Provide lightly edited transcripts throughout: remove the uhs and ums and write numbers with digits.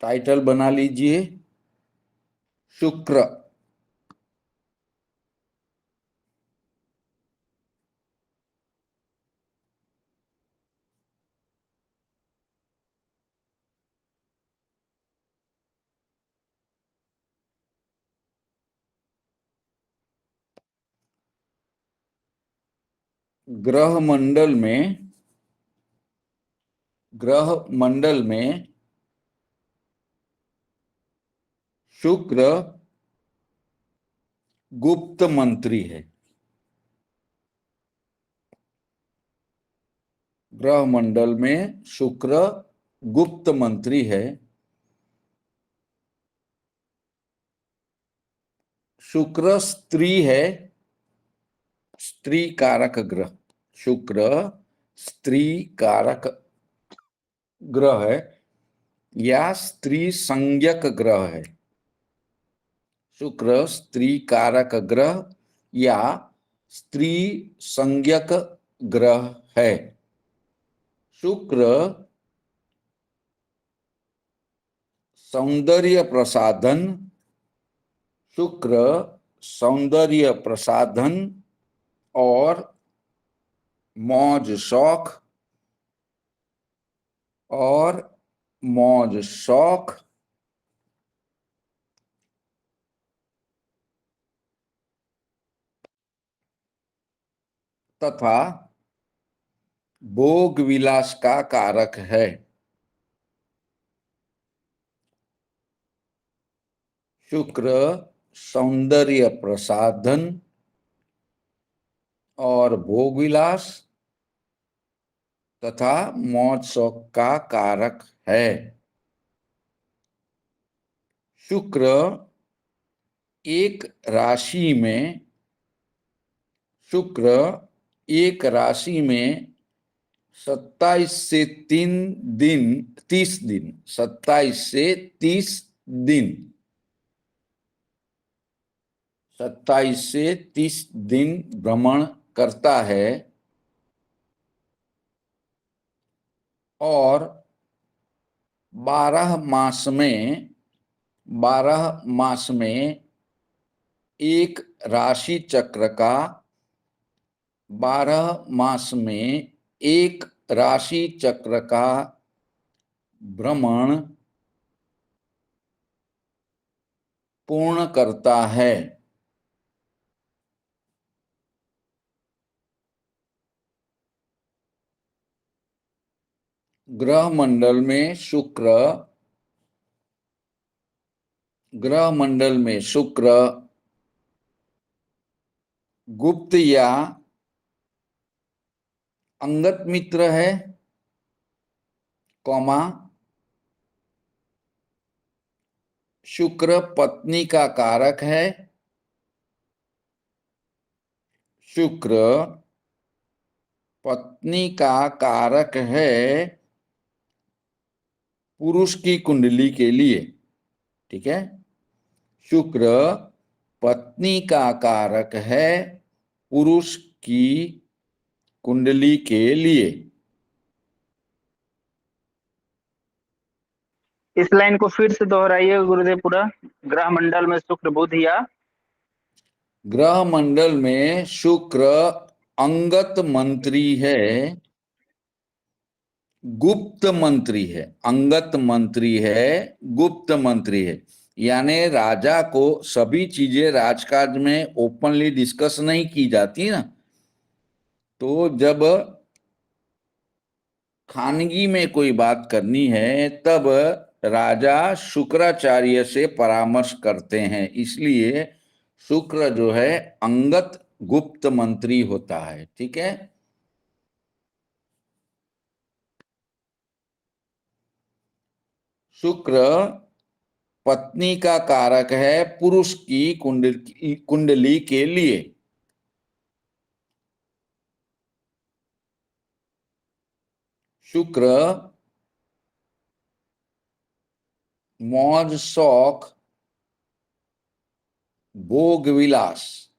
Title बना लीजिए, शुक्र। ग्रह मंडल में शुक्र गुप्त मंत्री है। ग्रह मंडल में शुक्र गुप्त मंत्री है। शुक्र स्त्री है, स्त्री कारक ग्रह। शुक्र स्त्री कारक ग्रह है या स्त्री संज्ञक ग्रह है। शुक्र स्त्री कारक ग्रह या स्त्री संज्ञक ग्रह है। शुक्र सौंदर्य प्रसाधन, शुक्र सौंदर्य प्रसाधन और मौज शौक तथा भोग विलास का कारक है। शुक्र सौंदर्य प्रसाधन और भोग विलास तथा मौज शौक का कारक है। शुक्र एक राशि में 27 से 30 दिन 27 से 30 दिन 27 से 30 दिन भ्रमण करता है और 12 मास में एक राशि चक्र का 12 मास में एक राशि चक्र का भ्रमण पूर्ण करता है। ग्रह मंडल में शुक्र गुप्त या अंगत मित्र है, कौमा शुक्र पत्नी का कारक है। शुक्र पत्नी का कारक है पुरुष की कुंडली के लिए। ठीक है, शुक्र पत्नी का कारक है पुरुष की कुंडली के लिए। इस लाइन को फिर से दोहराइए गुरुदेव पूरा। ग्रह मंडल में शुक्र बुध या ग्रह मंडल में शुक्र अंगत मंत्री है, गुप्त मंत्री है। अंगत मंत्री है, गुप्त मंत्री है, यानी राजा को सभी चीजें राजकाज में ओपनली डिस्कस नहीं की जाती ना। तो जब खानगी में कोई बात करनी है तब राजा शुक्राचार्य से परामर्श करते हैं। इसलिए शुक्र जो है अंगत गुप्त मंत्री होता है। ठीक है, शुक्र पत्नी का कारक है पुरुष की कुंडली के लिए। शुक्र मौज शौक, भोग विलास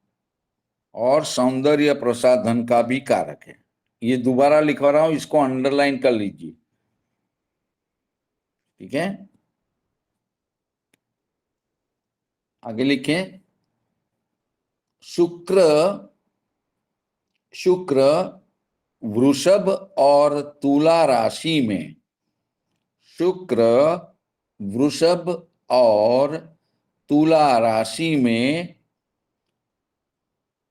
और सौंदर्य प्रसाधन का भी कारक है। ये दोबारा लिखवा रहा हूं, इसको अंडरलाइन कर लीजिए। ठीक है, आगे लिखें, शुक्र शुक्र वृषभ और तुला राशि में, शुक्र वृषभ और तुला राशि में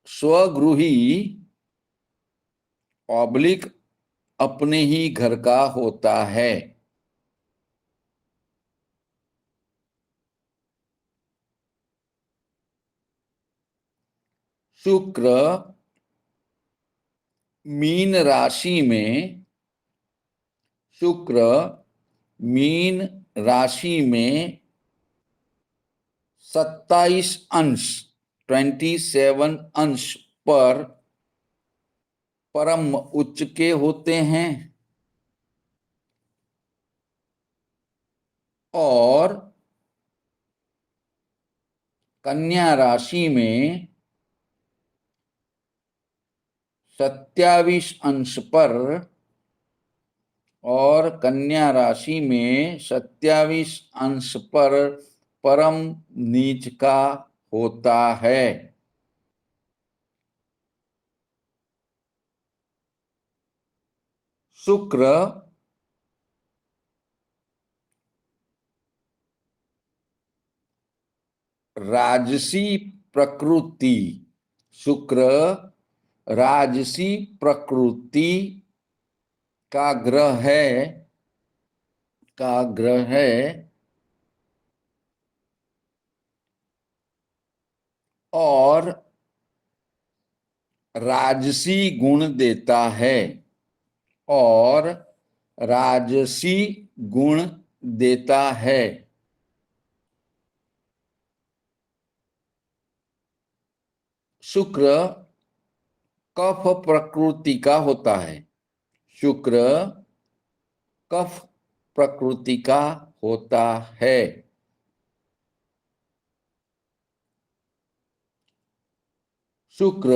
स्वगृही ऑब्लिक अपने ही घर का होता है। शुक्र मीन राशि में, शुक्र मीन राशि में 27 अंश 27 अंश पर परम उच्च के होते हैं, और कन्या राशि में 27 अंश पर, और कन्या राशि में 27 अंश पर परम नीच का होता है। शुक्र राजसी प्रकृति, शुक्र राजसी प्रकृति का ग्रह है, का ग्रह है, और राजसी गुण देता है, और राजसी गुण देता है। शुक्र कफ प्रकृति का होता है, शुक्र कफ प्रकृति का होता है। शुक्र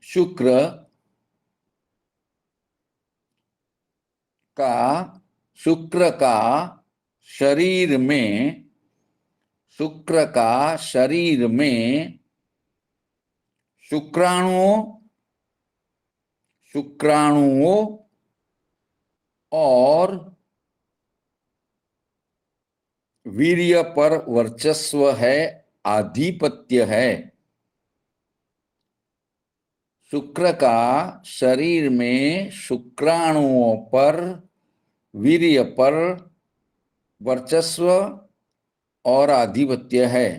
शुक्र का शुक्र का शरीर में, शुक्र का शरीर में शुक्राणुओं शुक्राणुओं और वीर्य पर वर्चस्व है, आधिपत्य है। शुक्र का शरीर में शुक्राणुओं पर, वीर्य पर वर्चस्व और आधिपत्य है।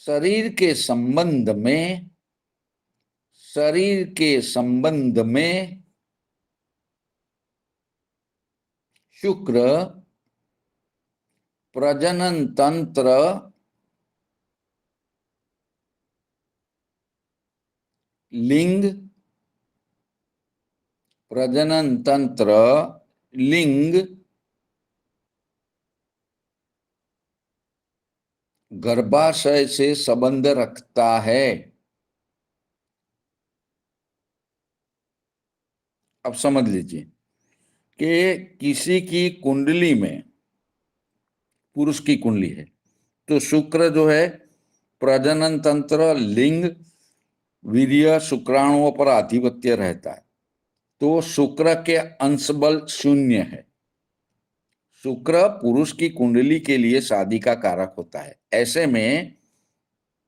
शरीर के संबंध में, शरीर के संबंध में शुक्र प्रजनन तंत्र, लिंग, प्रजनन तंत्र, लिंग, गर्भाशय से संबंध रखता है। अब समझ लीजिए कि किसी की कुंडली में, पुरुष की कुंडली है, तो शुक्र जो है प्रजनन तंत्र, लिंग, वीर्य, शुक्राणुओं पर आधिपत्य रहता है, तो शुक्र के अंश बल 0 है। शुक्र पुरुष की कुंडली के लिए शादी का कारक होता है। ऐसे में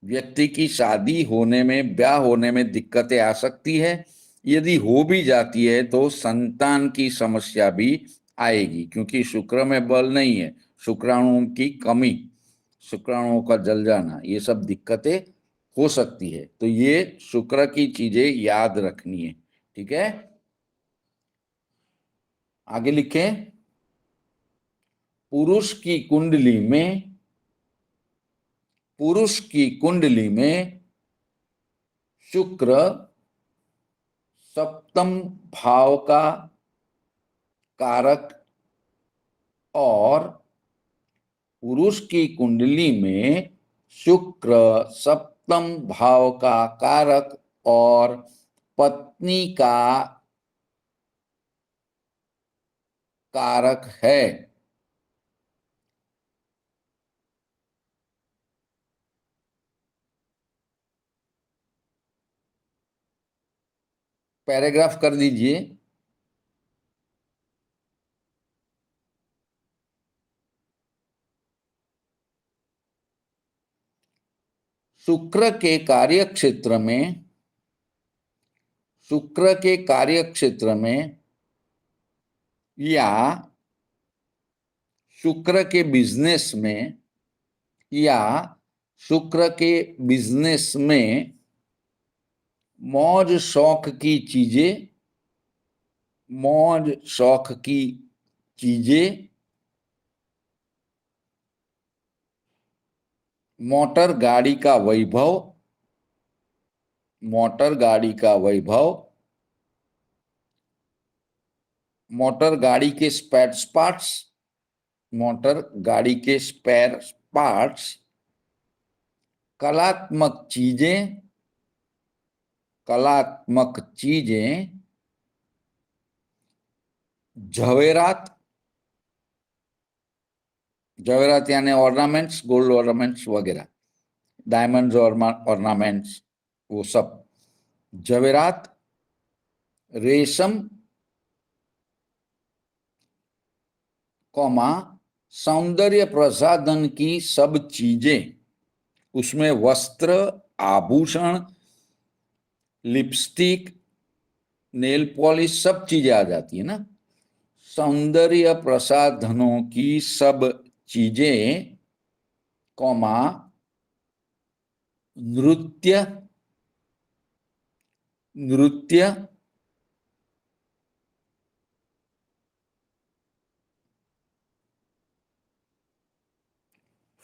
व्यक्ति की शादी होने में, ब्याह होने में दिक्कतें आ सकती है। यदि हो भी जाती है तो संतान की समस्या भी आएगी, क्योंकि शुक्र में बल नहीं है, शुक्राणुओं की कमी, शुक्राणुओं का जल जाना, ये सब दिक्कतें हो सकती है। तो ये शुक्र की चीजें याद रखनी है, ठीक है। आगे लिखें, पुरुष की कुंडली में, पुरुष की कुंडली में शुक्र सप्तम भाव का कारक, और पुरुष की कुंडली में शुक्र सप्तम भाव का कारक और पत्नी का कारक है। पैराग्राफ कर दीजिए। शुक्र के कार्य क्षेत्र में, शुक्र के कार्य क्षेत्र में या शुक्र के बिजनेस में, या शुक्र के बिजनेस में मौज शौक की चीजें, मौज शौक की चीजें, मोटर गाड़ी का वैभव, मोटर गाड़ी का वैभव, मोटर गाड़ी के स्पेयर पार्ट्स, मोटर गाड़ी के स्पेयर पार्ट्स, कलात्मक चीजें, कलात्मक चीजें, जवेरात, जवेरात यानी ऑर्नामेंट्स, गोल्ड ऑर्नामेंट्स वगैरह, डायमंड्स ऑर्नामेंट्स, वो सब, जवेरात, रेशम, कौमा, सौंदर्य प्रसाधन की सब चीजें, उसमें वस्त्र, आभूषण, लिपस्टिक, नेल पॉलिश, सब चीजें आ जाती है ना। सौंदर्य प्रसाधनों की सब चीजें, कौमा, नृत्य, नृत्य,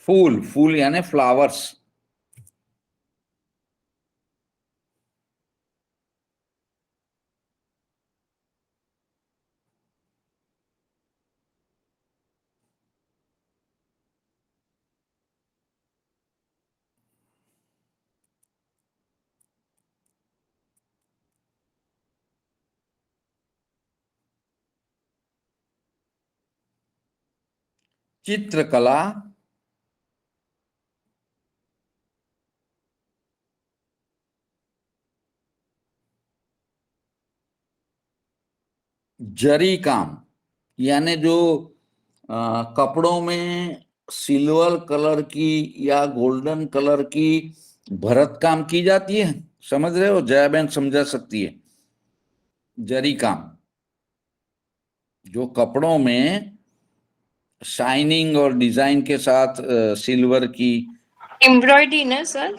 फूल, फूल यानी फ्लावर्स, चित्रकला, जरी काम यानी जो कपड़ों में सिल्वर कलर की या गोल्डन कलर की भरत काम की जाती है, समझ रहे हो? जया बहन समझा सकती है। जरी काम जो कपड़ों में शाइनिंग और डिजाइन के साथ सिल्वर की एम्ब्रॉयडरी ना सर?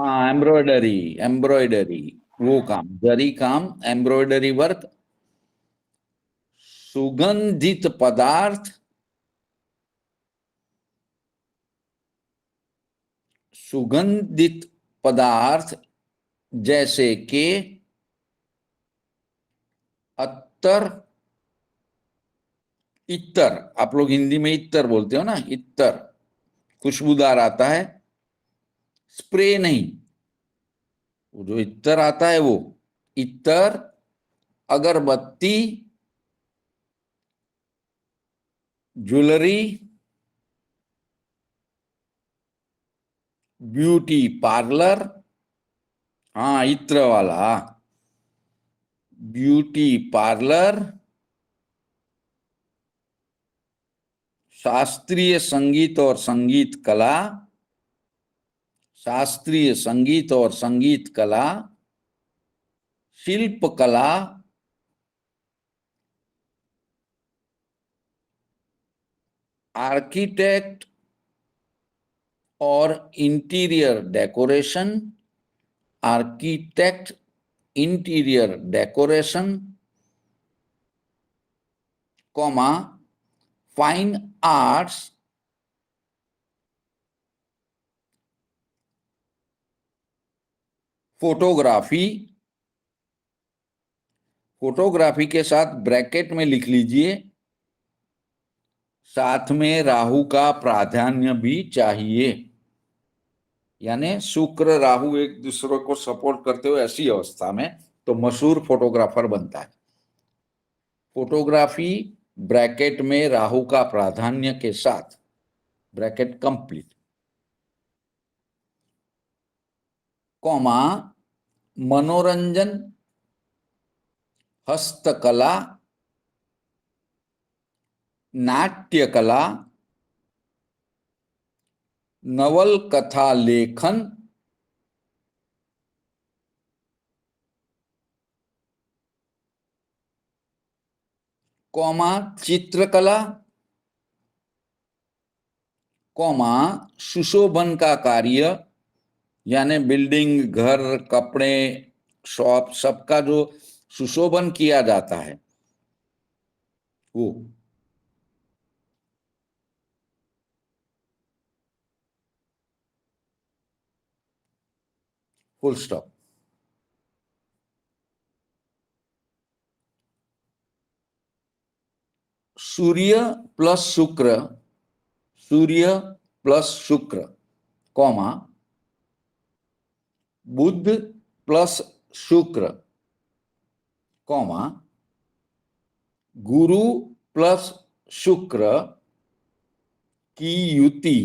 हाँ, एम्ब्रॉयडरी, एम्ब्रॉयडरी वो काम, जरी काम, एम्ब्रॉयडरी वर्क, सुगंधित पदार्थ, सुगंधित पदार्थ जैसे कि अत्तर, इत्तर, आप लोग हिंदी में इत्तर बोलते हो ना, इत्तर खुशबूदार आता है, स्प्रे नहीं, वो जो इत्तर आता है वो इत्तर, अगरबत्ती, ज्वेलरी, ब्यूटी पार्लर, हाँ इत्र वाला, ब्यूटी पार्लर, शास्त्रीय संगीत और संगीत कला, शास्त्रीय संगीत और संगीत कला, शिल्प कला, आर्किटेक्ट और interior decoration, architect, interior decoration, comma, fine arts, photography, photography के साथ ब्रैकेट में लिख लीजिए, साथ में राहु का प्राधान्य भी चाहिए, यानी शुक्र राहु एक दूसरे को सपोर्ट करते हुए ऐसी अवस्था में तो मशहूर फोटोग्राफर बनता है। फोटोग्राफी ब्रैकेट में राहु का प्राधान्य के साथ, ब्रैकेट कंप्लीट, कॉमा मनोरंजन, हस्तकला, नाट्य कला, नवल कथा लेखन, कॉमा चित्रकला, कॉमा सुशोभन का कार्य, यानी बिल्डिंग, घर, कपड़े, शॉप, सबका जो सुशोभन किया जाता है वो, फुल स्टॉप। सूर्य प्लस शुक्र, सूर्य प्लस शुक्र, कॉमा बुध प्लस शुक्र, कॉमा गुरु प्लस शुक्र की युति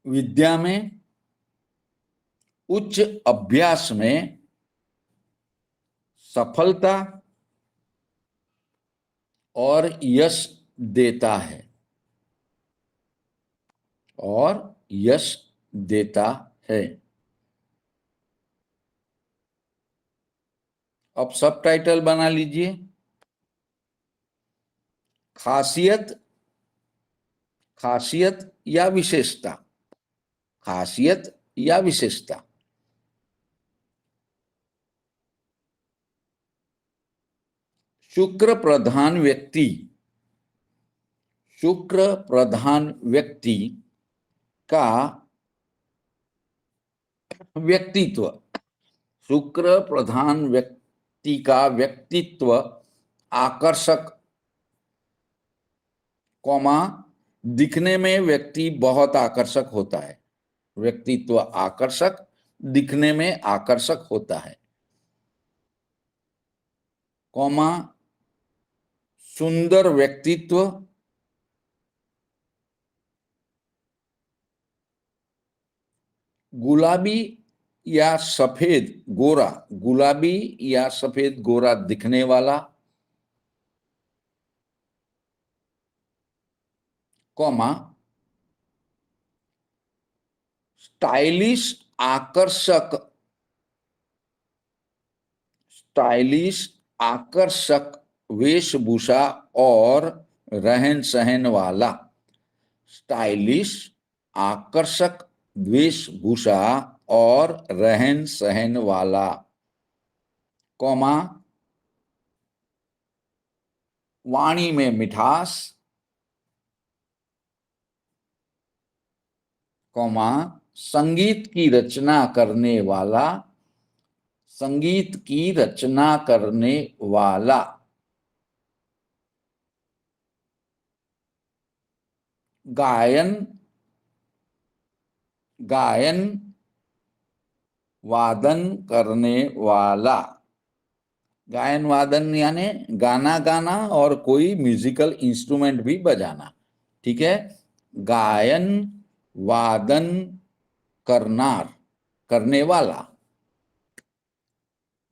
विद्या में, उच्च अभ्यास में सफलता और यश देता है, और यश देता है। अब सब टाइटल बना लीजिए। खासियत, खासियत या विशेषता, खासियत या विशेषता, शुक्र प्रधान व्यक्ति, शुक्र प्रधान व्यक्ति का व्यक्तित्व, शुक्र प्रधान व्यक्ति का व्यक्तित्व आकर्षक, कॉमा दिखने में व्यक्ति बहुत आकर्षक होता है, व्यक्तित्व आकर्षक, दिखने में आकर्षक होता है, कॉमा सुंदर व्यक्तित्व, गुलाबी या सफेद गोरा, गुलाबी या सफेद गोरा दिखने वाला, कॉमा स्टाइलिश आकर्षक, स्टाइलिश आकर्षक वेशभूषा और रहन सहन वाला, स्टाइलिश आकर्षक वेशभूषा और रहन सहन वाला, कॉमा वाणी में मिठास, कॉमा संगीत की रचना करने वाला, संगीत की रचना करने वाला, गायन, गायन वादन करने वाला, गायन वादन यानी गाना गाना और कोई म्यूजिकल इंस्ट्रूमेंट भी बजाना, ठीक है। गायन वादन करनार, करने वाला,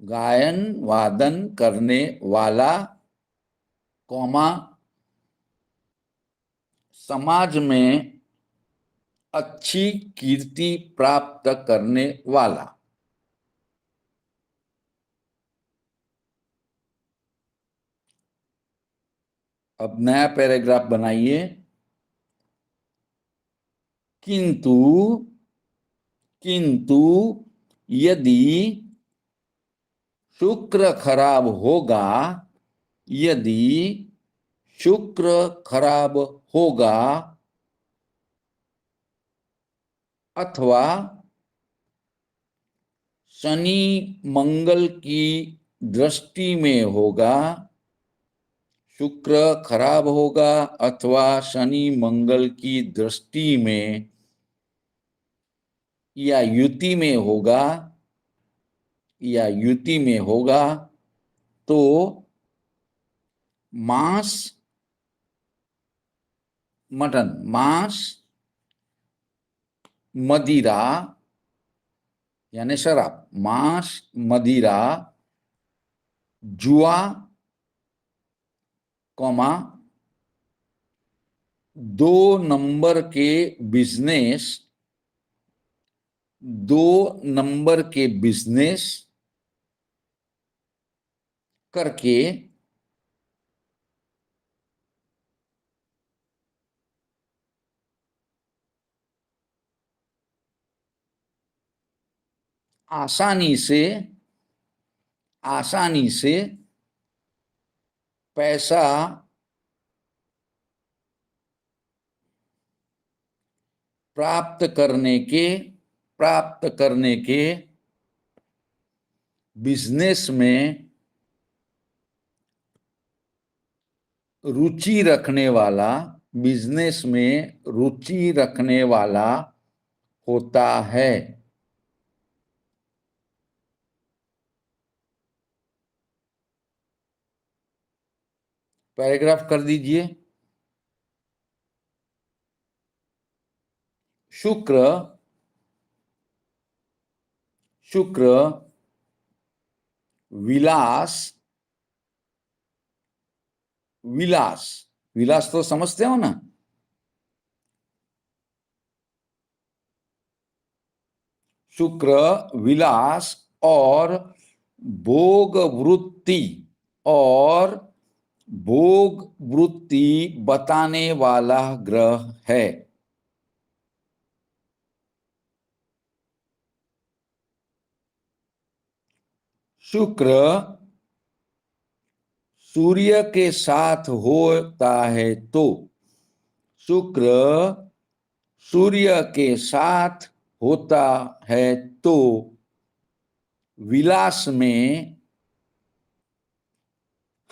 गायन वादन करने वाला, कॉमा समाज में अच्छी कीर्ति प्राप्त करने वाला। अब नया पैराग्राफ बनाइए। किंतु, किंतु यदि शुक्र खराब होगा, यदि शुक्र खराब होगा अथवा शनि मंगल की दृष्टि में होगा, शुक्र खराब होगा अथवा शनि मंगल की दृष्टि में या युति में होगा, या युति में होगा तो मांस मटन, मांस मदिरा यानी शराब, मांस मदिरा जुआ कॉमा 2 नंबर के बिजनेस, 2 नंबर के बिजनेस करके आसानी से पैसा प्राप्त करने के बिजनेस में रुचि रखने वाला, बिजनेस में रुचि रखने वाला होता है। पैराग्राफ कर दीजिए। शुक्र विलास विलास तो समझते हो ना, शुक्र विलास और भोग वृत्ति बताने वाला ग्रह है। शुक्र सूर्य के साथ होता है तो, शुक्र सूर्य के साथ होता है तो विलास में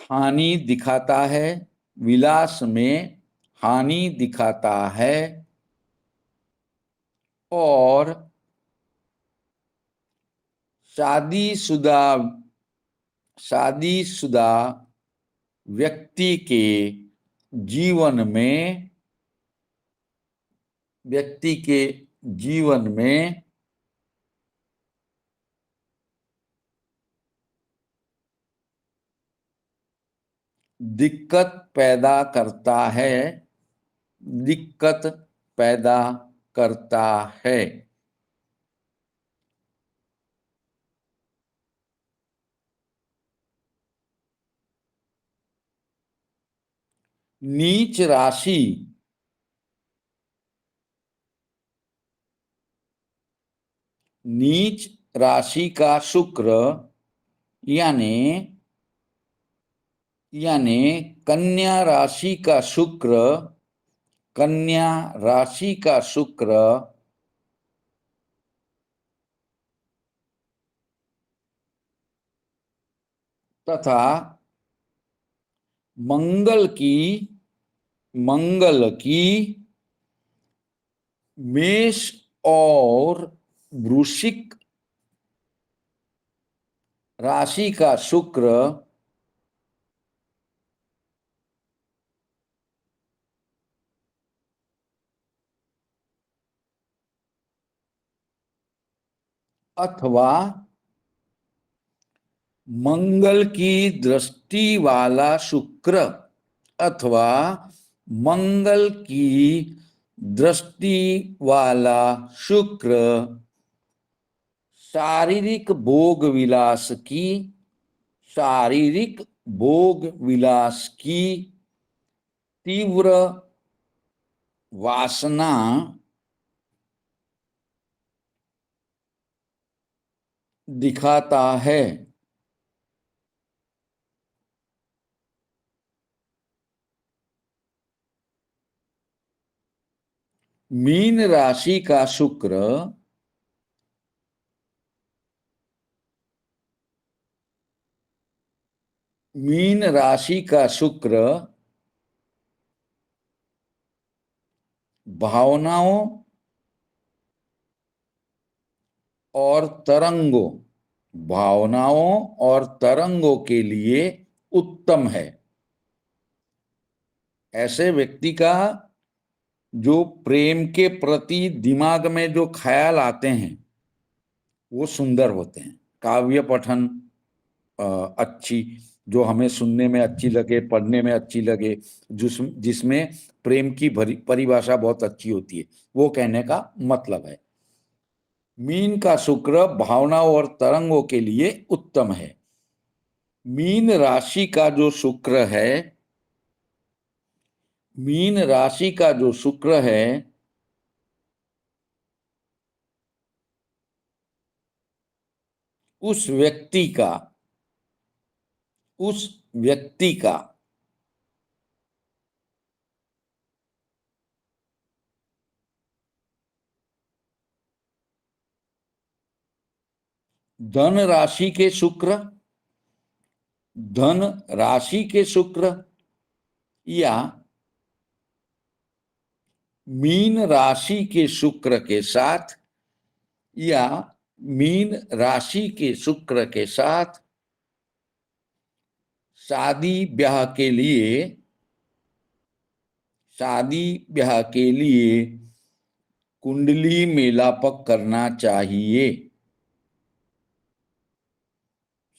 हानि दिखाता है, विलास में हानि दिखाता है और शादीशुदा व्यक्ति के जीवन में दिक्कत पैदा करता है। नीच राशि का शुक्र यानी कन्या राशि का शुक्र तथा मंगल की मेष और वृश्चिक राशि का शुक्र अथवा मंगल की दृष्टि वाला शुक्र, अथवा मंगल की दृष्टि वाला शुक्र शारीरिक भोग विलास की तीव्र वासना दिखाता है। मीन राशि का शुक्र भावनाओं और तरंगों भावनाओं और तरंगों के लिए उत्तम है। ऐसे व्यक्ति का जो प्रेम के प्रति दिमाग में जो ख्याल आते हैं वो सुंदर होते हैं। काव्य पठन अच्छी, जो हमें सुनने में अच्छी लगे, पढ़ने में अच्छी लगे, जिसमें प्रेम की परिभाषा बहुत अच्छी होती है, वो कहने का मतलब है। मीन का शुक्र भावनाओं और तरंगों के लिए उत्तम है। मीन राशि का जो शुक्र है, मीन राशि का जो शुक्र है, उस व्यक्ति का उस व्यक्ति का धन राशि के शुक्र, धन राशि के शुक्र या मीन राशि के शुक्र के साथ, या मीन राशि के शुक्र के साथ शादी ब्याह के लिए, शादी ब्याह के लिए कुंडली मेलापक करना चाहिए।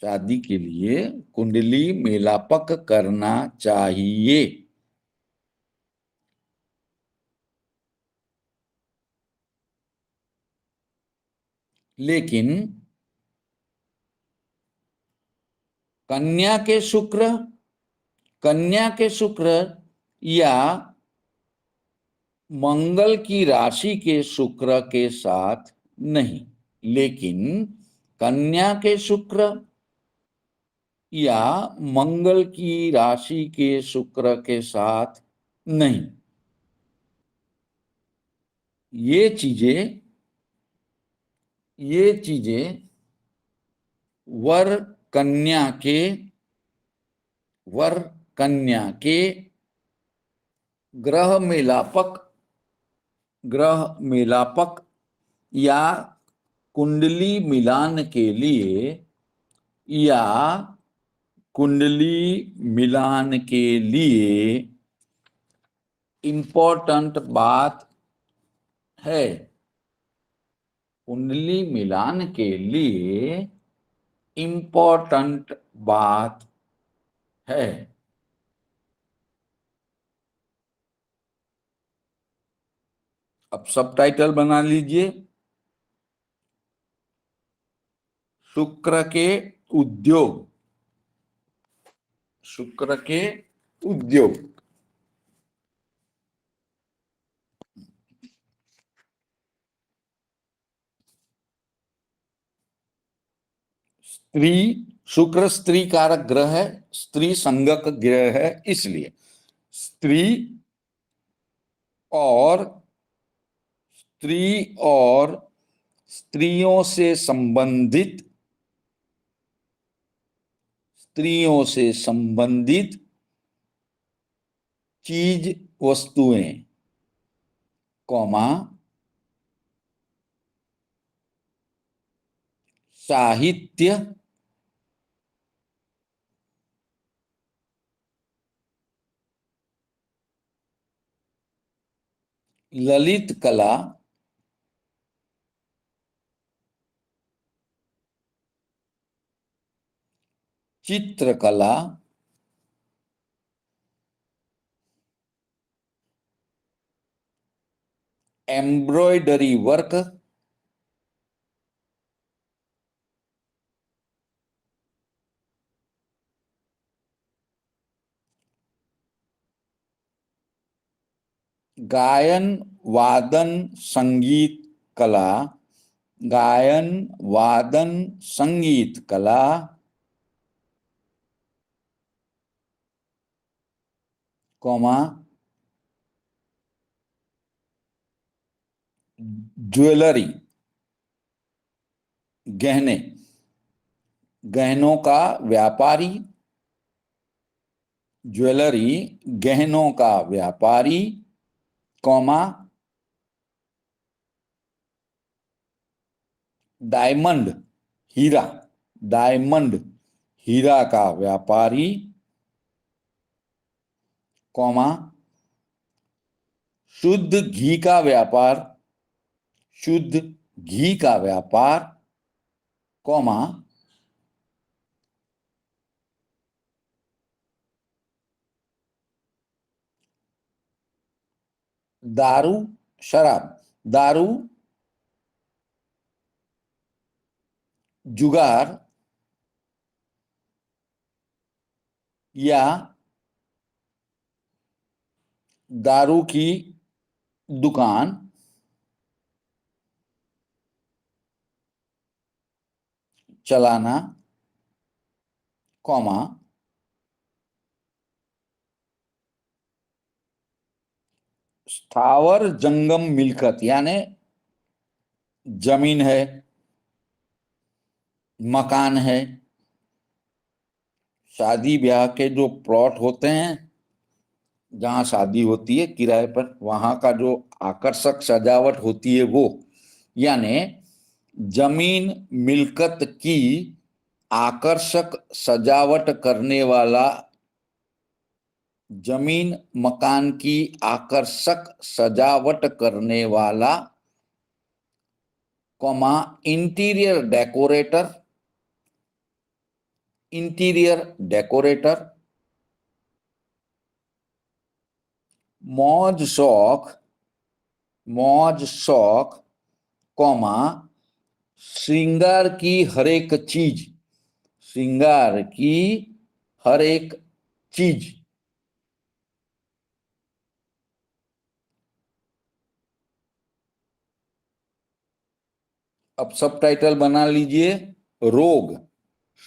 शादी के लिए कुंडली मेलापक करना चाहिए। लेकिन कन्या के शुक्र, कन्या के शुक्र या मंगल की राशि के शुक्र के साथ नहीं, लेकिन कन्या के शुक्र या मंगल की राशि के शुक्र के साथ नहीं। ये चीजें वर कन्या के, वर कन्या के ग्रह मेलापक या कुंडली मिलान के लिए, या कुंडली मिलान के लिए इम्पोर्टेंट बात है। कुंडली मिलान के लिए इम्पोर्टेंट बात है। अब सबटाइटल बना लीजिए। शुक्र के उद्योग, शुक्र के उद्योग। स्त्री, शुक्र स्त्री कारक ग्रह है, स्त्री संगक ग्रह है, इसलिए स्त्री और स्त्रियों से संबंधित, स्त्रियों से संबंधित चीज वस्तुएं, कौमा साहित्य, ललित कला, चित्रकला, एम्ब्रॉयडरी वर्क, गायन वादन संगीत कला, गायन वादन संगीत कला, कौमा ज्वेलरी, गहने, गहनों का व्यापारी, ज्वेलरी गहनों का व्यापारी, कौमा डायमंड हीरा, डायमंड हीरा का व्यापारी, कॉमा शुद्ध घी का व्यापार, शुद्ध घी का व्यापार, कॉमा दारू शराब, दारू जुगार या दारू की दुकान, चलाना, कॉमा स्थावर जंगम मिल्कत यानी जमीन है, मकान है, शादी ब्याह के जो प्लॉट होते हैं जहां शादी होती है किराए पर, वहां का जो आकर्षक सजावट होती है वो, यानी जमीन मिल्कत की आकर्षक सजावट करने वाला, जमीन मकान की आकर्षक सजावट करने वाला, comma interior decorator, interior decorator, मौज शौक, मौज शौक, कॉमा श्रृंगार की हर एक चीज, श्रृंगार की हर एक चीज। अब सब टाइटल बना लीजिए, रोग,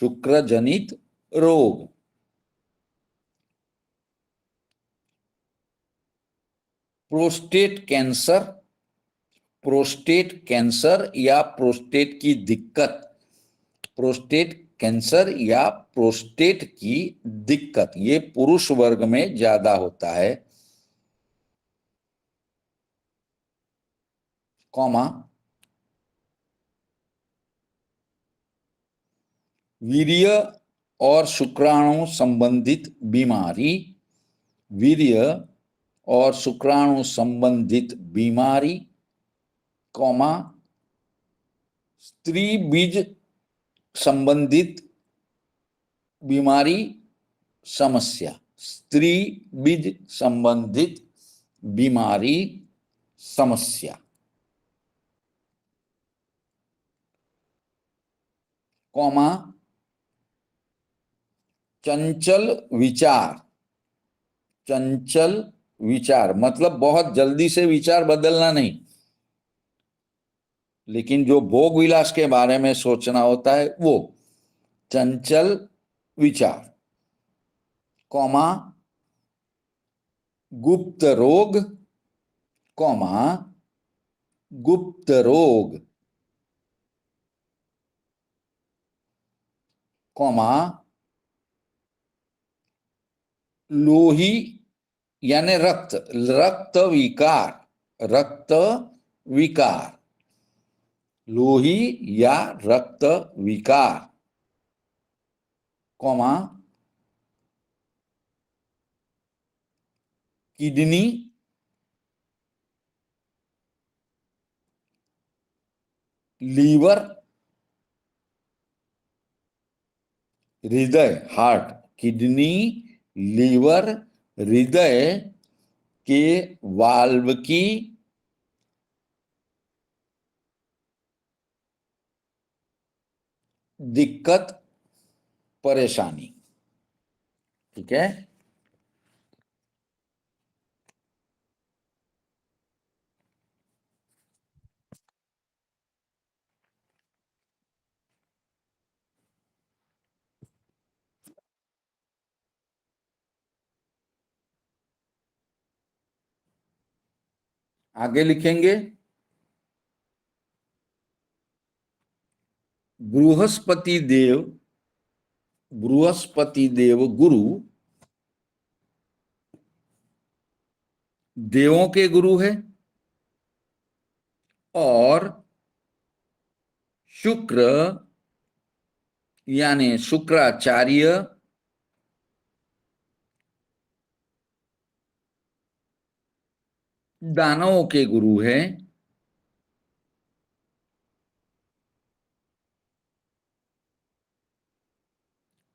शुक्र जनित रोग, प्रोस्टेट कैंसर, प्रोस्टेट कैंसर या प्रोस्टेट की दिक्कत, प्रोस्टेट कैंसर या प्रोस्टेट की दिक्कत, ये पुरुष वर्ग में ज्यादा होता है, कॉमा वीर्य और शुक्राणु संबंधित बीमारी, वीर्य और शुक्राणु संबंधित बीमारी, कॉमा स्त्री बीज संबंधित बीमारी समस्या, स्त्री बीज संबंधित बीमारी समस्या, कॉमा चंचल विचार, चंचल विचार मतलब बहुत जल्दी से विचार बदलना नहीं, लेकिन जो भोग विलास के बारे में सोचना होता है वो चंचल विचार, कॉमा गुप्त रोग, कॉमा गुप्त रोग, कॉमा लोही यानी रक्त, रक्त विकार, रक्त विकार, लोही या रक्त विकार, कॉमा किडनी, लीवर, हृदय हार्ट, किडनी, लीवर, हृदय के वाल्व की दिक्कत परेशानी, ठीक है। आगे लिखेंगे बृहस्पति देव, बृहस्पति देव गुरु देवों के गुरु है और शुक्र यानी शुक्राचार्य दानवों के गुरु है,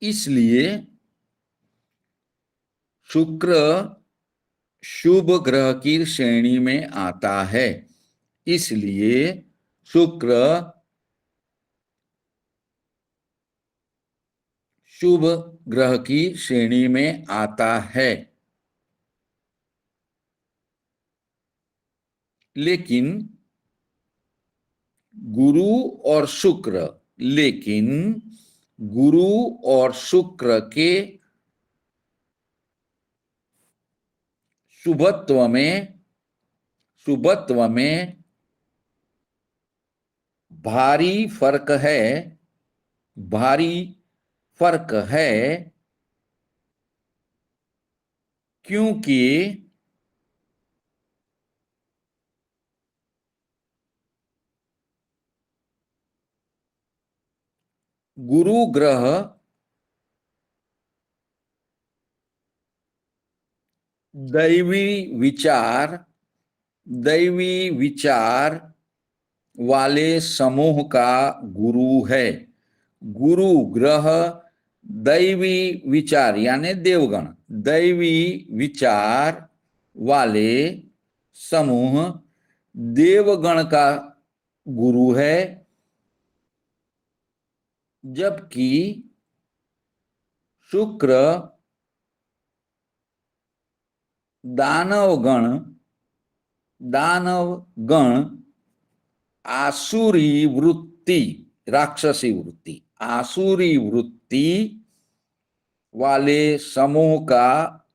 इसलिए शुक्र शुभ ग्रह की श्रेणी में आता है। इसलिए शुक्र शुभ ग्रह की श्रेणी में आता है। लेकिन गुरु और शुक्र लेकिन गुरु और शुक्र के शुभत्व में भारी फर्क है, भारी फर्क है, क्योंकि गुरु ग्रह दैवी विचार दैवी विचार वाले समूह का गुरु है। गुरु ग्रह दैवी विचार यानी देवगण, दैवी विचार वाले समूह देवगण का गुरु है, जबकि शुक्र दानवगण आसुरी वृत्ति, राक्षसी वृत्ति, आसुरी वृत्ति वाले समूह का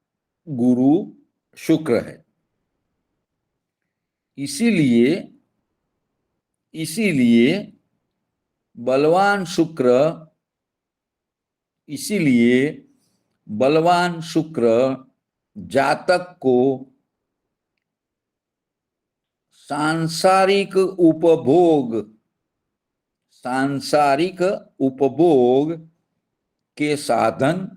गुरु शुक्र है। इसीलिए इसीलिए बलवान शुक्र इसीलिए बलवान शुक्र जातक को सांसारिक उपभोग के साधन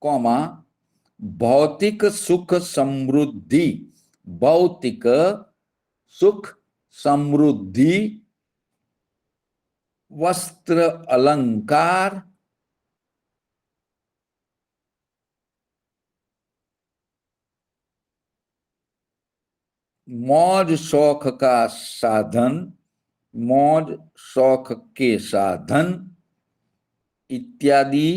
कौमा भौतिक सुख समृद्धि वस्त्र अलंकार मौज शौक के साधन इत्यादि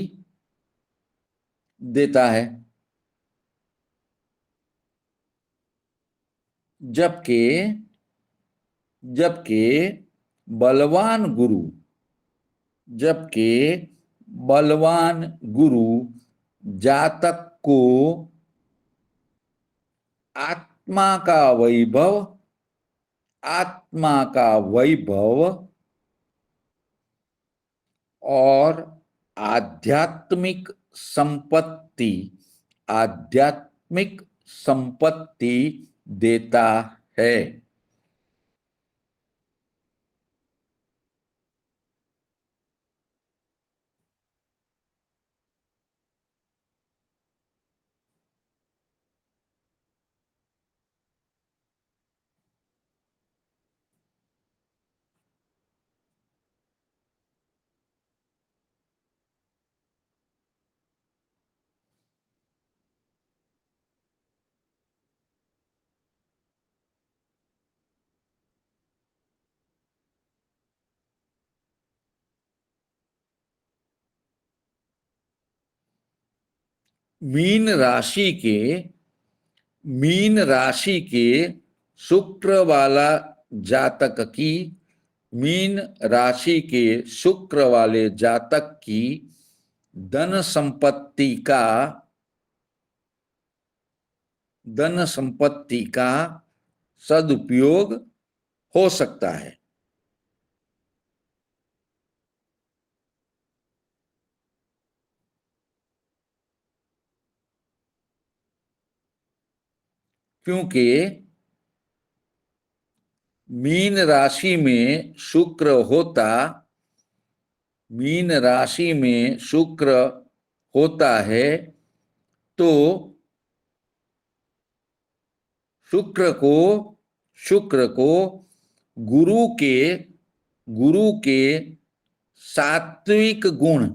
देता है। जबकि बलवान गुरु जातक को आत्मा का वैभव और आध्यात्मिक संपत्ति देता है। मीन राशि के शुक्र वाला जातक की मीन राशि के शुक्र वाले जातक की धन संपत्ति का सदुपयोग हो सकता है, क्योंकि मीन राशि में शुक्र होता, मीन राशि में शुक्र होता है तो शुक्र को गुरु के सात्विक गुण,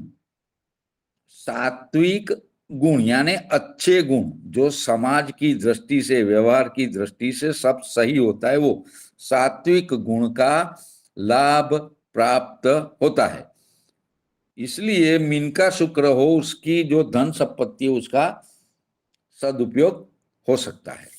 सात्विक गुण यानी अच्छे गुण, जो समाज की दृष्टि से, व्यवहार की दृष्टि से सब सही होता है, वो सात्विक गुण का लाभ प्राप्त होता है। इसलिए मीन का शुक्र हो, उसकी जो धन संपत्ति है उसका सदुपयोग हो सकता है।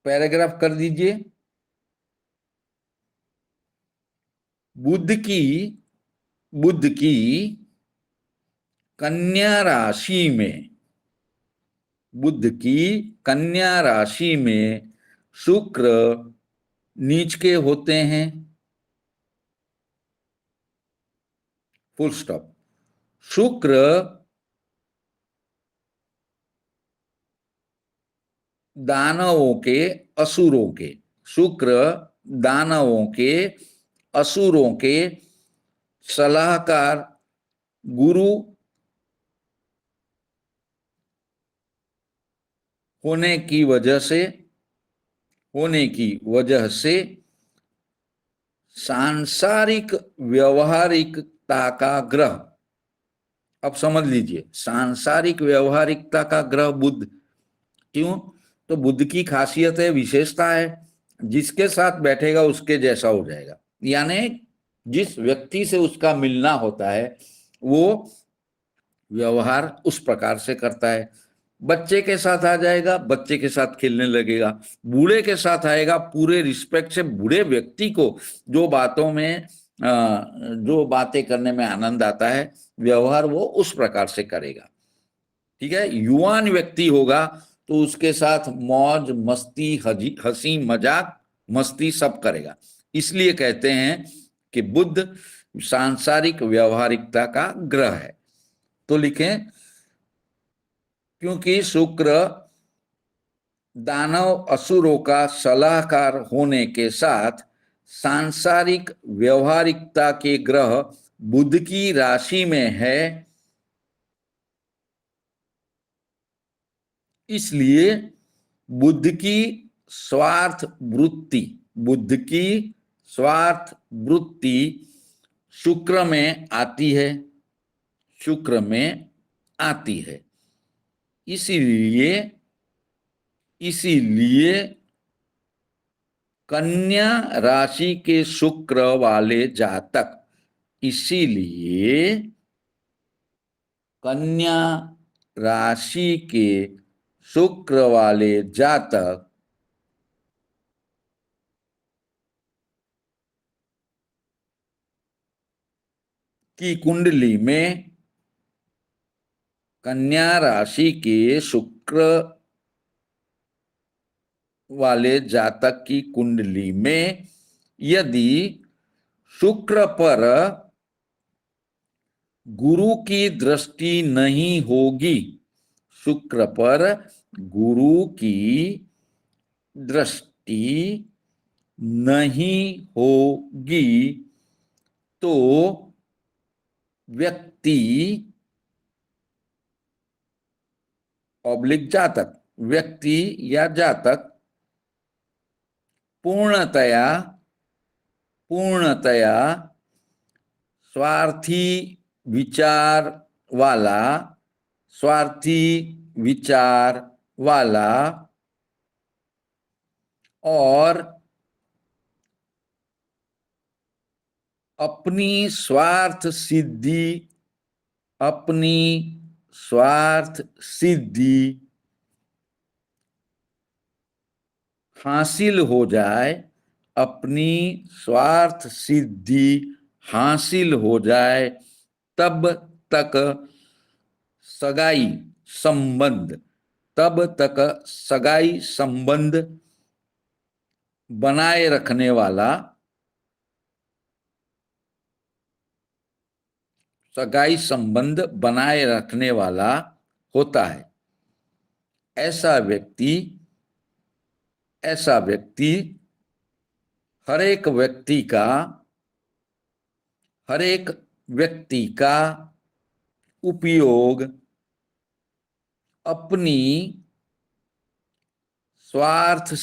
पैराग्राफ कर दीजिए। बुध की कन्या राशि में, बुध की कन्या राशि में शुक्र नीच के होते हैं, फुल स्टॉप। शुक्र दानवों के, असुरों के, शुक्र दानवों के, असुरों के सलाहकार गुरु होने की वजह से सांसारिक व्यवहारिकता का ग्रह, अब समझ लीजिए, सांसारिक व्यवहारिकता का ग्रह बुध। क्यों? तो बुध की खासियत है, विशेषता है, जिसके साथ बैठेगा उसके जैसा हो जाएगा। यानी जिस व्यक्ति से उसका मिलना होता है वो व्यवहार उस प्रकार से करता है। बच्चे के साथ आ जाएगा, बच्चे के साथ खेलने लगेगा। बूढ़े के साथ आएगा, पूरे रिस्पेक्ट से बूढ़े व्यक्ति को जो बातों में जो बातें करने में आनंद आता है, व्यवहार वो उस प्रकार से करेगा। ठीक है। युवान व्यक्ति होगा तो उसके साथ मौज मस्ती, हंसी मजाक, मस्ती सब करेगा। इसलिए कहते हैं कि बुध सांसारिक व्यवहारिकता का ग्रह है। तो लिखें, क्योंकि शुक्र दानव असुरों का सलाहकार होने के साथ सांसारिक व्यवहारिकता के ग्रह बुध की राशि में है, इसलिए बुध की स्वार्थ वृत्ति, बुध की स्वार्थ वृत्ति शुक्र में आती है, शुक्र में आती है। इसीलिए कन्या राशि के शुक्र वाले जातक, इसीलिए कन्या राशि के शुक्र वाले जातक की कुंडली में, कन्या राशि के शुक्र वाले जातक की कुंडली में यदि शुक्र पर गुरु की दृष्टि नहीं होगी, शुक्र पर गुरु की दृष्टि नहीं होगी तो व्यक्ति ऑब्लिक जातक, व्यक्ति या जातक पूर्णतया स्वार्थी विचार वाला और अपनी स्वार्थ सिद्धि हासिल हो जाए, अपनी स्वार्थ सिद्धि हासिल हो जाए, तब तक सगाई संबंध बनाए रखने वाला, सगाई संबंध बनाए रखने वाला होता है। ऐसा व्यक्ति हर एक व्यक्ति का उपयोग अपनी स्वार्थ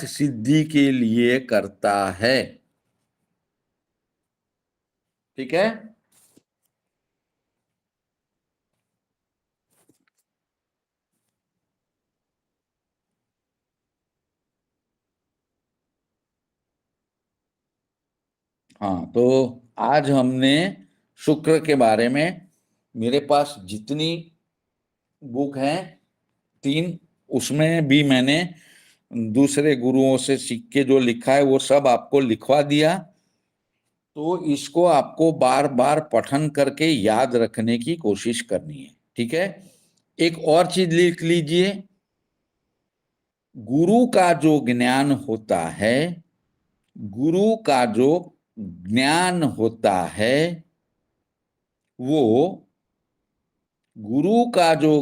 सिद्धि के लिए करता है। ठीक है। हाँ, तो आज हमने शुक्र के बारे में, मेरे पास जितनी बुक हैं 3, उसमें भी मैंने दूसरे गुरुओं से सीख के जो लिखा है वो सब आपको लिखवा दिया। तो इसको आपको बार बार पठन करके याद रखने की कोशिश करनी है। ठीक है। एक और चीज लिख लीजिए, गुरु का जो ज्ञान होता है, वो गुरु का जो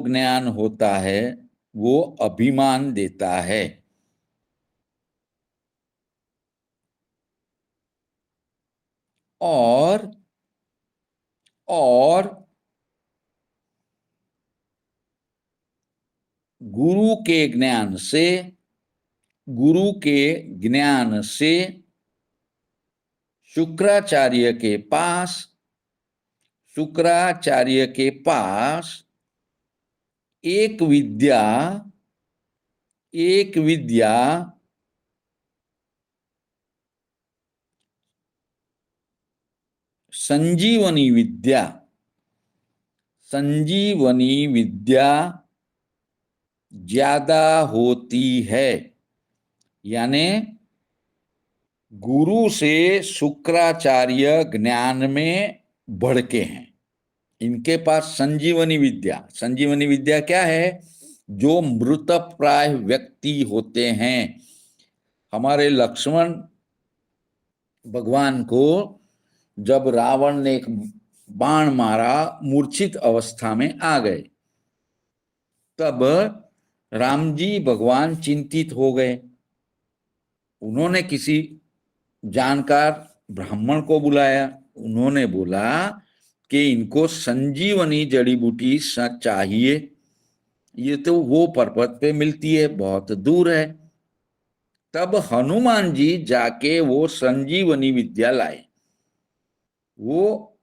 ज्ञान होता है वो अभिमान देता है। और गुरु के ज्ञान से शुक्राचार्य के पास एक विद्या संजीवनी विद्या ज्यादा होती है। यानी गुरु से शुक्राचार्य ज्ञान में बढ़के हैं, इनके पास संजीवनी विद्या क्या है? जो मृतप्राय व्यक्ति होते हैं, हमारे लक्ष्मण भगवान को जब रावण ने एक बाण मारा, मूर्छित अवस्था में आ गए, तब राम जी भगवान चिंतित हो गए। उन्होंने किसी जानकार ब्राह्मण को बुलाया। उन्होंने बोला कि इनको संजीवनी जड़ी बूटी चाहिए, ये तो वो पर्वत पे मिलती है, बहुत दूर है। तब हनुमान जी जाके वो संजीवनी विद्या लाए। वो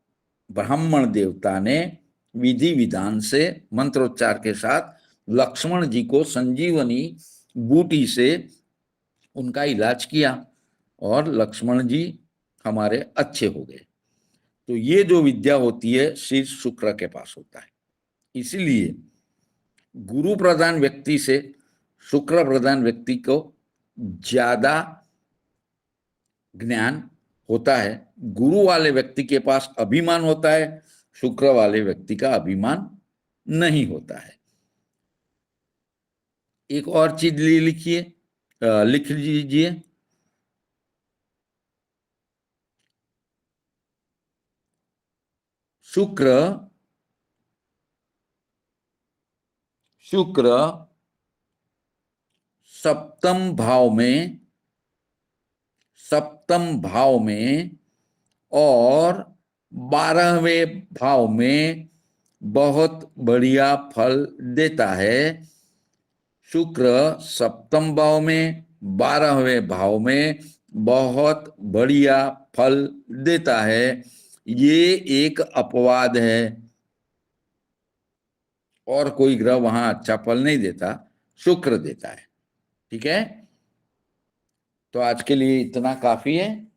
ब्राह्मण देवता ने विधि विधान से मंत्रोच्चार के साथ लक्ष्मण जी को संजीवनी बूटी से उनका इलाज किया और लक्ष्मण जी हमारे अच्छे हो गए। तो ये जो विद्या होती है श्री शुक्र के पास होता है। इसलिए गुरु प्रधान व्यक्ति से शुक्र प्रधान व्यक्ति को ज्यादा ज्ञान होता है। गुरु वाले व्यक्ति के पास अभिमान होता है, शुक्र वाले व्यक्ति का अभिमान नहीं होता है। एक और चीज लिख लीजिए, शुक्र सप्तम भाव में और 12वें भाव में बहुत बढ़िया फल देता है। शुक्र सप्तम भाव में 12वें भाव में बहुत बढ़िया फल देता है। ये एक अपवाद है, और कोई ग्रह वहां अच्छा फल नहीं देता, शुक्र देता है। ठीक है। तो आज के लिए इतना काफी है।